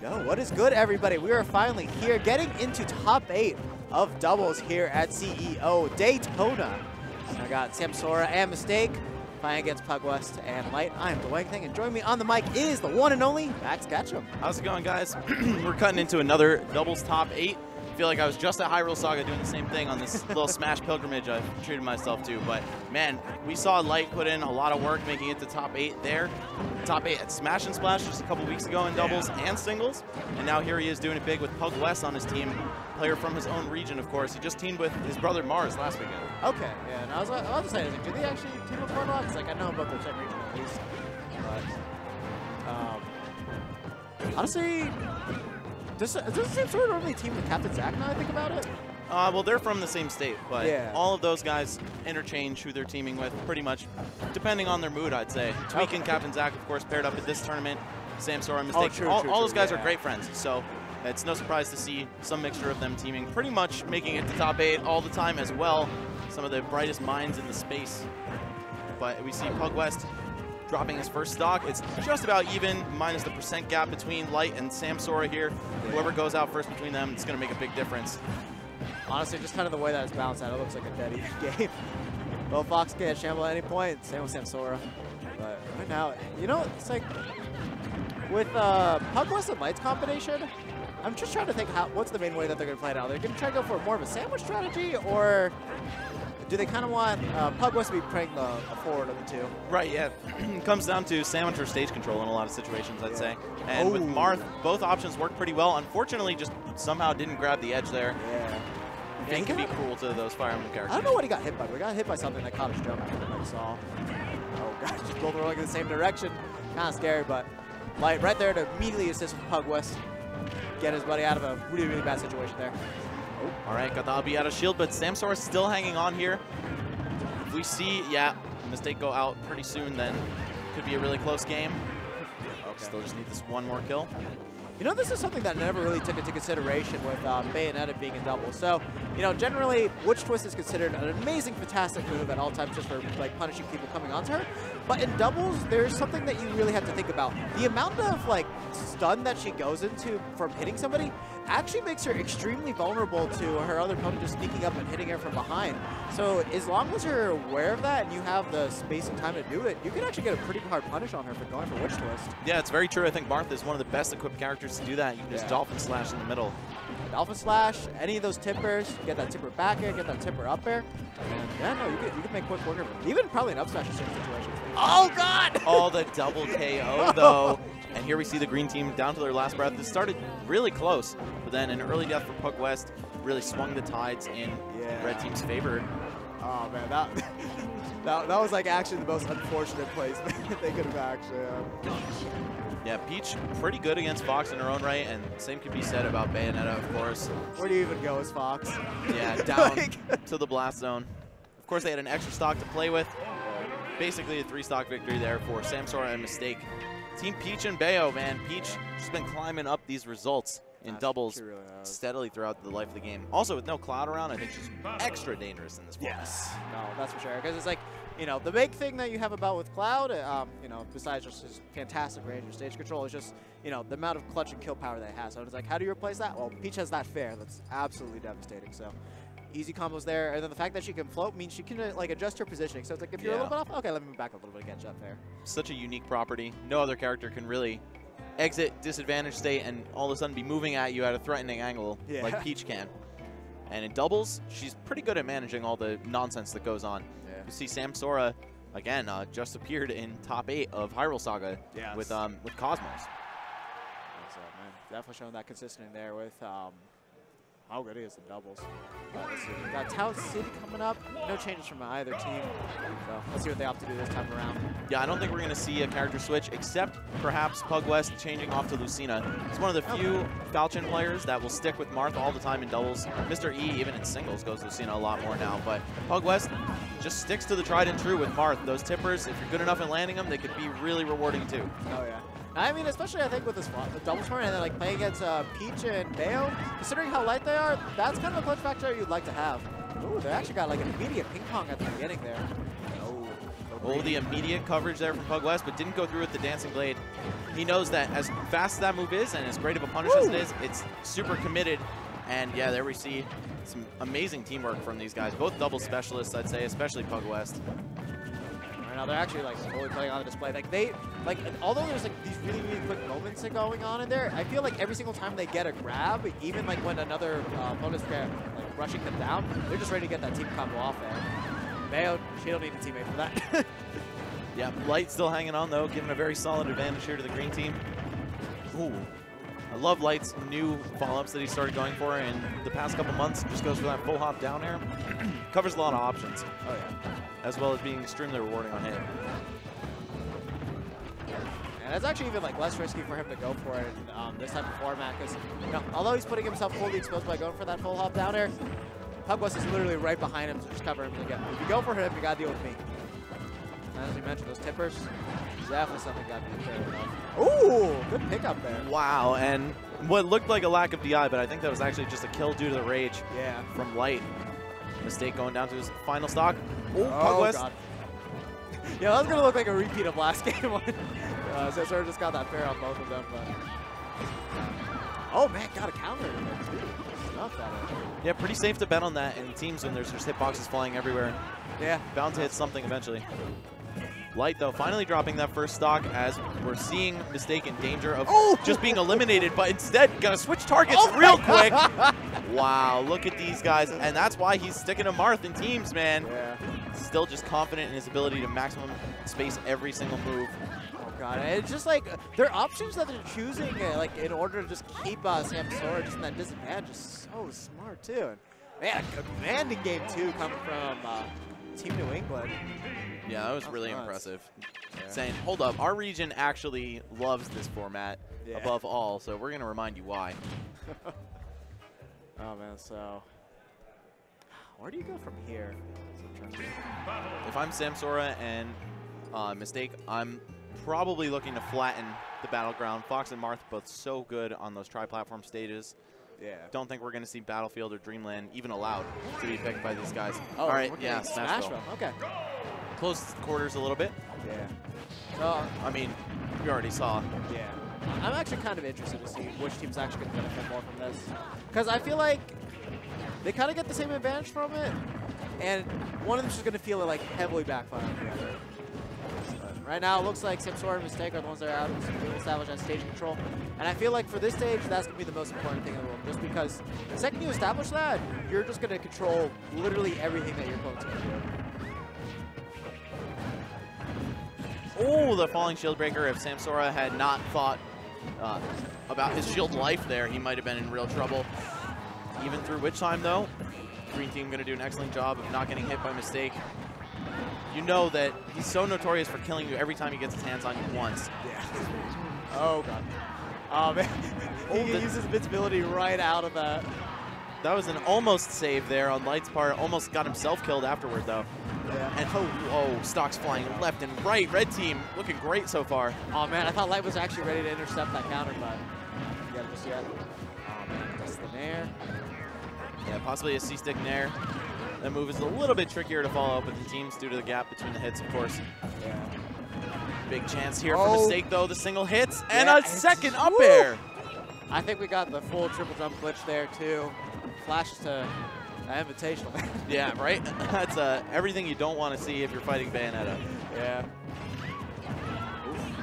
Yo, what is good, everybody? We are finally here, getting into top 8 of doubles here at CEO Daytona. I got Samsora and Mistake playing against Pugwest and Light. I am Dwayne Thing, and joining me on the mic is the one and only Max Ketchum. How's it going, guys? We're cutting into another doubles top 8. I feel like I was just at Hyrule Saga doing the same thing on this little Smash pilgrimage I've treated myself to. But man, we saw Light put in a lot of work making it to top 8 there. Top 8 at Smash and Splash just a couple weeks ago in doubles and singles. And now here he is doing it big with Pugwest on his team. Player from his own region, of course. He just teamed with his brother Mars last weekend. Okay, yeah. And I was about to say, do they actually team with Mars? Because like, I know about the same region at least. But honestly, does Samsora normally team with Captain Zach now I think about it? Well, they're from the same state, but yeah, all of those guys interchange who they're teaming with pretty much, depending on their mood, I'd say. Tweak and Captain Zach, of course, paired up at this tournament. Samsora and Mistake. True, all those guys yeah. are great friends, so it's no surprise to see some mixture of them teaming, pretty much making it to top 8 all the time as well. Some of the brightest minds in the space. But we see Pugwest dropping his first stock. It's just about even, minus the percent gap between Light and Samsora here. Whoever goes out first between them, it's going to make a big difference. Honestly, just kind of the way that it's balanced out, it looks like a dead even game. Well, Fox can shamble at any point, same with Samsora. But right now, you know, it's like with Pugwest and Light's combination, I'm just trying to think what's the main way that they're going to play it out. They're going to try to go for more of a sandwich strategy, or do they kind of want Pugwest to be playing the forward of the two? Right, yeah. It comes down to sandwich or stage control in a lot of situations, I'd say. And with Marth, both options work pretty well. Unfortunately, just somehow didn't grab the edge there. Yeah. It can be cruel to those Fire Emblem characters. I don't know what he got hit by, but he got hit by something that caught his jump I saw. Oh, gosh, just both rolling in the same direction. Kind of scary, but Light right there to immediately assist with Pugwest. Get his buddy out of a really, really bad situation there. Oh. All right, got the Abi out of shield, but Samsora still hanging on here. If we see, Mistake go out pretty soon, then could be a really close game. Okay. Still just need this one more kill. You know, this is something that I never really took into consideration with Bayonetta being in doubles. So, you know, generally, Witch Twist is considered an amazing, fantastic move at all times just for, like, punishing people coming onto her. But in doubles, there's something that you really have to think about. The amount of, like, stun that she goes into from hitting somebody actually makes her extremely vulnerable to her other opponent just sneaking up and hitting her from behind. So as long as you're aware of that and you have the space and time to do it, you can actually get a pretty hard punish on her for going for Witch Twist. Yeah, it's very true. I think Marth is one of the best equipped characters to do that. You can just Dolphin Slash in the middle. Dolphin Slash, any of those tippers, get that tipper back air, get that tipper up air. And yeah, no, you can make quick work of it. Even probably an up smash in certain situations. Oh, God! Oh, the double KO, though. And here we see the green team down to their last breath. This started really close, but then an early death for Pugwest really swung the tides in red team's favor. Oh, man, that was like actually the most unfortunate place they could have actually. Yeah, Peach pretty good against Fox in her own right, and same could be said about Bayonetta, of course. Where do you even go as Fox? Yeah, down to the blast zone. Of course, they had an extra stock to play with. Basically a 3-stock victory there for Samsora and Mistake. Team Peach and Bayo, man. Peach just been climbing up these results in doubles really steadily throughout the life of the game. Also, with no Cloud around, I think she's extra dangerous in this format. Yes. No, that's for sure. Because it's like, you know, the big thing that you have about with Cloud, you know, besides just his fantastic range and stage control, is just, you know, the amount of clutch and kill power that he has. So it's like, how do you replace that? Well, Peach has that fair. That's absolutely devastating. So easy combos there. And then the fact that she can float means she can, like, adjust her positioning. So it's like, if you're a little bit off, okay, let me move back a little bit to catch up there. Such a unique property. No other character can really exit disadvantage state and all of a sudden be moving at you at a threatening angle like Peach can. And in doubles, she's pretty good at managing all the nonsense that goes on. You see Samsora, again, just appeared in top 8 of Hyrule Saga with Cosmos. So, man, definitely showing that consistency there with how good he is in doubles. Let's see. We've got Town City coming up. No changes from either team. So let's see what they opt to do this time around. Yeah, I don't think we're going to see a character switch, except perhaps Pugwest changing off to Lucina. He's one of the few Falchion players that will stick with Marth all the time in doubles. Mr. E, even in singles, goes Lucina a lot more now. But Pugwest just sticks to the tried and true with Marth. Those tippers, if you're good enough in landing them, they could be really rewarding too. Oh, yeah. I mean, especially I think with this doubles tournament, and then like playing against Peach and Bayo, considering how light they are, that's kind of a clutch factor you'd like to have. Ooh, they actually got like an immediate ping pong at the beginning there. Oh, Oh, the immediate coverage there from Pugwest, but didn't go through with the Dancing Blade. He knows that as fast as that move is and as great of a punish as it is, it's super committed. And yeah, there we see some amazing teamwork from these guys. Both double specialists, I'd say, especially Pugwest. Right now, they're actually like fully playing on the display. Like although there's like these really, really quick moments going on in there, I feel like every single time they get a grab, even like when another opponent's like rushing them down, they're just ready to get that team combo off there. Mayo, she don't need a teammate for that. Yeah, Light still hanging on though, giving a very solid advantage here to the green team. Ooh, I love Light's new follow-ups that he started going for in the past couple months. Just goes for that full hop down air. Covers a lot of options. Oh yeah. As well as being extremely rewarding on hit. And it's actually even like less risky for him to go for it in this type of format because, you know, although he's putting himself fully exposed by going for that full hop down air, Pugwest is literally right behind him to just cover him again. If you go for him, you gotta deal with me. And as you mentioned, those tippers, definitely something got to be careful of. Ooh, good pickup there. Wow, and what looked like a lack of DI, but I think that was actually just a kill due to the rage from Light. Mistake going down to his final stock. Ooh, Pugwest. God. Yeah, that was going to look like a repeat of last game when Samsora just got that fair on both of them. But oh, man, got a counter in there, too. Snuffed at it. Yeah, pretty safe to bet on that in teams when there's just hitboxes flying everywhere. Yeah. Bound to hit something eventually. Light, though, finally dropping that first stock as we're seeing Mistake in danger of just being eliminated, but instead gonna switch targets real quick. Wow, look at these guys. And that's why he's sticking to Marth in teams, man. Yeah. Still just confident in his ability to maximum space every single move. Oh, God. And it's just like their options that they're choosing like in order to just keep Samsora just in that disadvantage is so smart, too. And, man, a commanding game, too, coming from Team New England. Yeah, that was really impressive. Yeah. Saying, hold up, our region actually loves this format above all, so we're going to remind you why. Oh, man, so where do you go from here? If I'm Samsora and Mistake, I'm probably looking to flatten the battleground. Fox and Marth both so good on those tri-platform stages. Yeah. Don't think we're going to see Battlefield or Dreamland even allowed to be picked by these guys. Oh, all right, yeah, Smashville. Okay. Close quarters a little bit. Yeah. I mean, we already saw. Yeah. I'm actually kind of interested to see which team's actually going to benefit more from this. Because I feel like they kind of get the same advantage from it, and one of them's just going to feel it like heavily backfire on the other. Right now, it looks like Samsora and Mistake are the ones that are out and established on stage control. And I feel like for this stage, that's going to be the most important thing in the world. Just because the second you establish that, you're just going to control literally everything that your opponent's going to do. Oh, the falling shield breaker. If Samsora had not thought about his shield life there, he might have been in real trouble. Even through Witch Time, though, green team going to do an excellent job of not getting hit by Mistake. You know that he's so notorious for killing you every time he gets his hands on you once. Yeah. Oh, God. Oh, man. He uses invincibility right out of that. That was an almost save there on Light's part. Almost got himself killed afterward, though. Yeah. And oh, stocks flying left and right. Red team looking great so far. Oh, man. I thought Light was actually ready to intercept that counter, but yeah, just yet. Oh, man. Just the nair. Yeah, possibly a C-stick nair. That move is a little bit trickier to follow up with the teams due to the gap between the hits, of course. Yeah. Big chance here for Mistake, though. The single hits and a second up air. I think we got the full triple jump glitch there, too. Flash to Invitational. Yeah, right? That's everything you don't want to see if you're fighting Bayonetta. Yeah.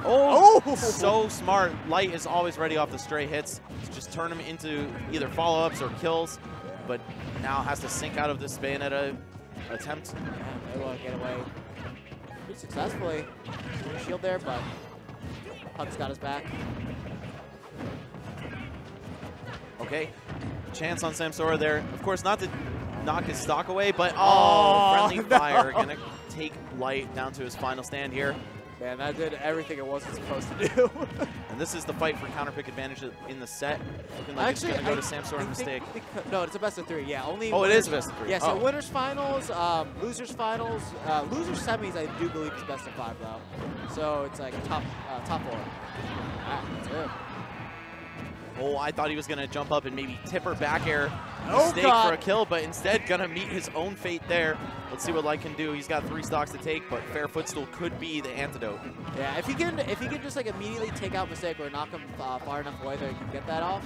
Oh, so smart. Light is always ready off the stray hits to just turn them into either follow-ups or kills. But now has to sink out of this Bayonetta attempt. Yeah, they want to get away pretty successfully. Shield there, but Pug's got his back. Okay, chance on Samsora there. Of course, not to knock his stock away, but friendly fire. Gonna take Light down to his final stand here. Man, that did everything it wasn't supposed to do. And this is the fight for counter pick advantage in the set. Looking like it's gonna go to Samsora and Mistake. No, it's a best of 3. Yeah, only. Oh, it is a best of 3. Yeah, so winners finals, losers finals, losers semis. I do believe is best of 5 though. So it's like top 4. That's it. Oh, I thought he was going to jump up and maybe tip her back air Oh, mistake God. for a kill, but instead going to meet his own fate there. Let's see what Light can do. He's got 3 stocks to take, but fair footstool could be the antidote. Yeah, if he can just like immediately take out mistake or knock him far enough away that he can get that off,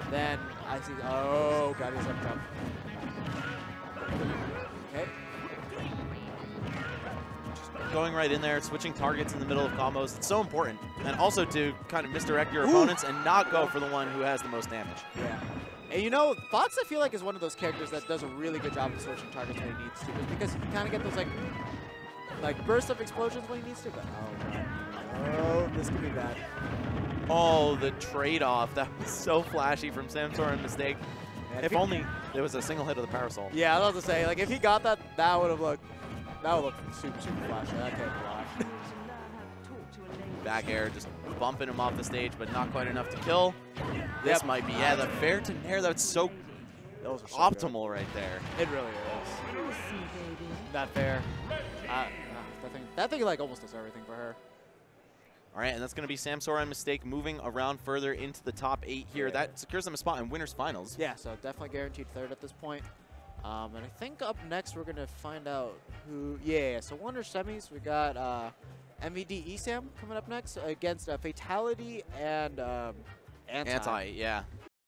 then I see. Oh, God, he's up jump. Okay. Going right in there, switching targets in the middle of combos. It's so important. And also to kind of misdirect your opponents and not go for the one who has the most damage. Yeah. And you know, Fox, I feel like, is one of those characters that does a really good job of switching targets when he needs to, because he kind of get those like bursts of explosions when he needs to. But oh, God. Oh, this could be bad. Oh, the trade-off. That was so flashy from Samsora and Mistake. Man, If only there was a single hit of the parasol. Yeah, I was about to say, like, if he got that, that would look super, super flashy. That can't flash. Back air, just bumping him off the stage, but not quite enough to kill. This might be, yeah, the fair to nair. That's so Those are so optimal right there. good. It really is. Not fair. That thing like almost does everything for her. All right, and that's going to be Samsora and Mistake moving around further into the top 8 here. That secures them a spot in winners finals. Yeah, so definitely guaranteed third at this point. And I think up next we're going to find out who... Yeah, so winners semis, we got MVG ESAM coming up next against Fatality and Anti. Yeah.